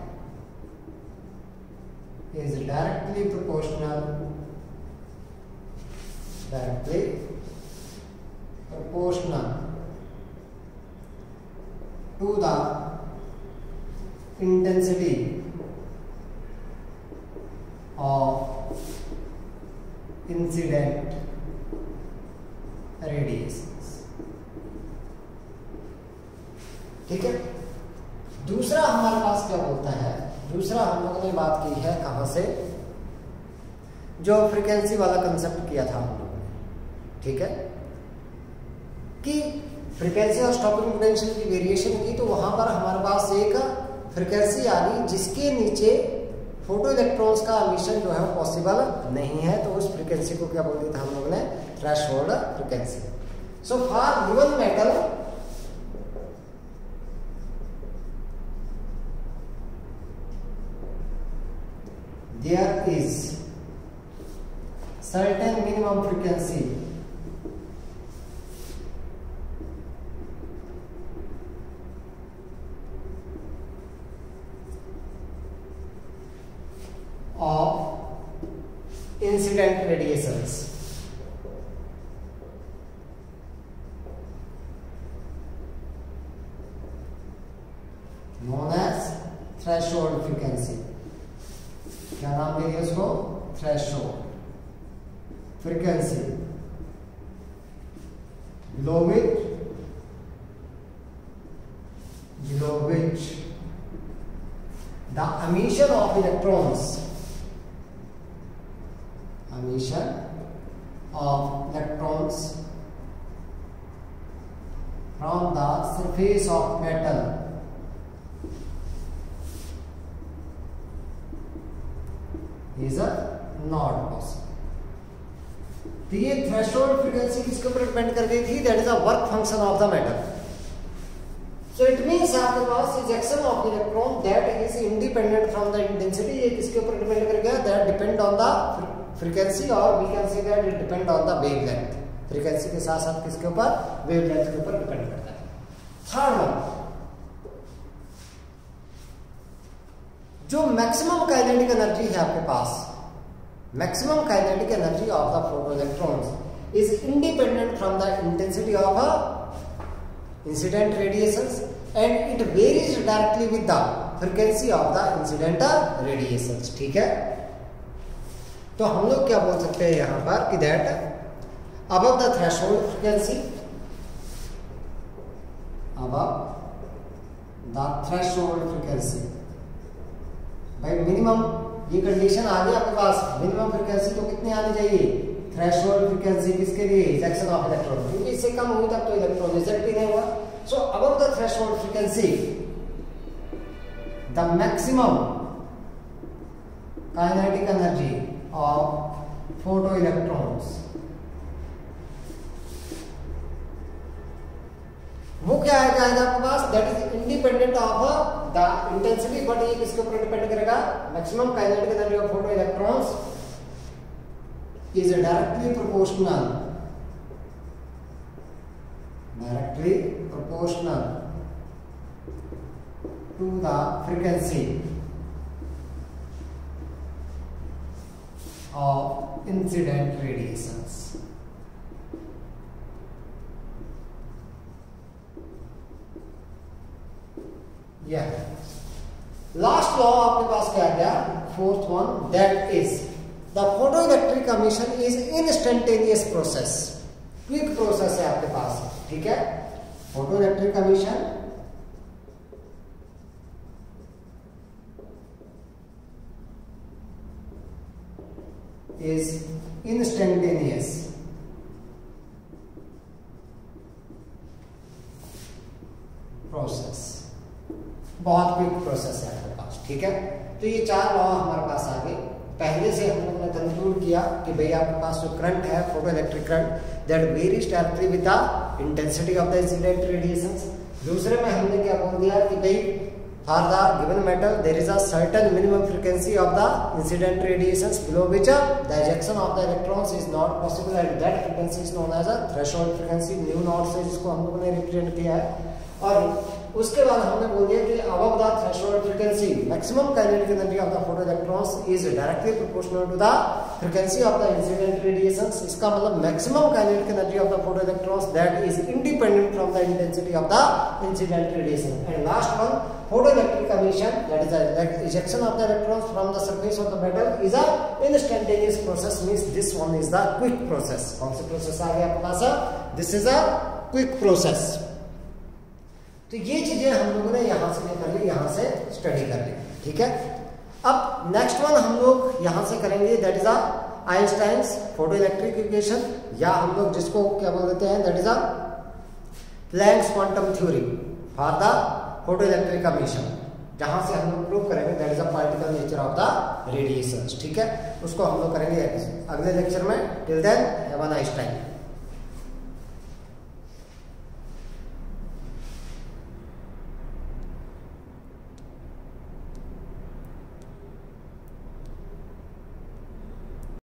is directly proportional to the intensity of incident radiations. ठीक है। दूसरा हमारे पास क्या बोलता है, दूसरा हम लोगों ने बात की है कहां से, जो फ्रीक्वेंसी वाला कंसेप्ट किया था हम लोगों ने, ठीक है, कि फ्रीक्वेंसी और स्टॉपिंग पोटेंशियल की वेरिएशन की, तो वहां पर हमारे पास एक फ्रीक्वेंसी आ गई जिसके नीचे फोटो इलेक्ट्रॉन्स का एमिशन जो है वो पॉसिबल नहीं है, तो उस फ्रीक्वेंसी को क्या बोल दिया था हम लोगों ने, threshold frequency. So for given metal there is certain minimum frequency of incident radiations known as threshold frequency। क्या नाम देंगे उसको, threshold frequency, below which the emission of electrons from the surface of metal is not possible। तो ये थ्रेशोल्ड फ्रीक्वेंसी किसके ऊपर डिपेंड कर गई थी, that is a work function of the metal. So it means आपके पास ejection of electron that is independent from the intensity, ये किसके ऊपर डिपेंड कर गया, that depend on the frequency, और we can say that it depend on the wavelength. Frequency के साथ साथ किसके ऊपर, वेवलेंथ के ऊपर डिपेंड करता है। थर्ड वन, जो मैक्सिमम काइनेटिक एनर्जी है आपके पास, maximum kinetic energy of the photoelectrons is independent from the intensity of incident radiations and it varies directly with the frequency of the incident radiations. ठीक है, तो हम लोग क्या बोल सकते हैं यहां पर कि that above the threshold frequency, above the threshold frequency, भाई मिनिमम ये कंडीशन आ गई आपके पास, मिनिमम फ्रीक्वेंसी तो कितनी आनी चाहिए, थ्रेशोल्ड फ्रीक्वेंसी किसके लिए, इजेक्शन ऑफ इलेक्ट्रॉन, क्योंकि इससे कम हुई तब तो इलेक्ट्रॉन इजेक्ट ही नहीं हुआ। So above the threshold frequency the maximum kinetic energy of photo electrons, वो क्या आएगा आपके पास, that is independent of the intensity, but ये किसके ऊपर डिपेंड करेगा, maximum kinetic energy of photo electrons is directly proportional to the frequency of incident radiations. Last law आपके पास क्या गया, fourth one, that is the photoelectric emission is instantaneous process, quick process है आपके पास। ठीक है, photoelectric emission is instantaneous process, बहुत क्विक प्रोसेस है आपके पास। ठीक है, तो ये चार लॉ हमारे पास आ गए। पहले से हम लोगों ने कंक्लूड किया कि भाई आपके पास जो करंट है, photo electric current, that varies directly with the intensity of the incident radiations. दूसरे में हमने क्या बोल दिया कि भाई For the given metal, there is a certain minimum frequency of the incident radiations below which the ejection of the electrons is not possible, and that frequency is known as a threshold frequency. New not से जिसको हम लोगों ने रिप्रेजेंट किया है। और उसके बाद हमने बोल दिया कि above the threshold frequency, maximum kinetic energy of the photoelectrons is directly proportional to the frequency of the incident radiations. इसका मतलब maximum kinetic energy of the photoelectrons that is independent from the intensity of the incident radiation. And last one, photoelectric emission, that is the ejection of the electrons from the surface of the metal, is a instantaneous process. Means this one is the quick process. कौन सा process आ गया आपके पास? This is a quick process. तो ये चीजें हम लोगों ने यहां से कर ली, यहां से स्टडी कर ली, ठीक है। अब नेक्स्ट वन हम लोग यहां से करेंगे, that is Einstein's photo electric equation, या हम लोग जिसको क्या बोल देते हैं, that is Planck's quantum theory for the photo electric emission, जहां से हम लोग प्रूव करेंगे that is particle nature of the radiations, ठीक है। उसको हम लोग करेंगे अगले लेक्चर में। Till then have a nice time.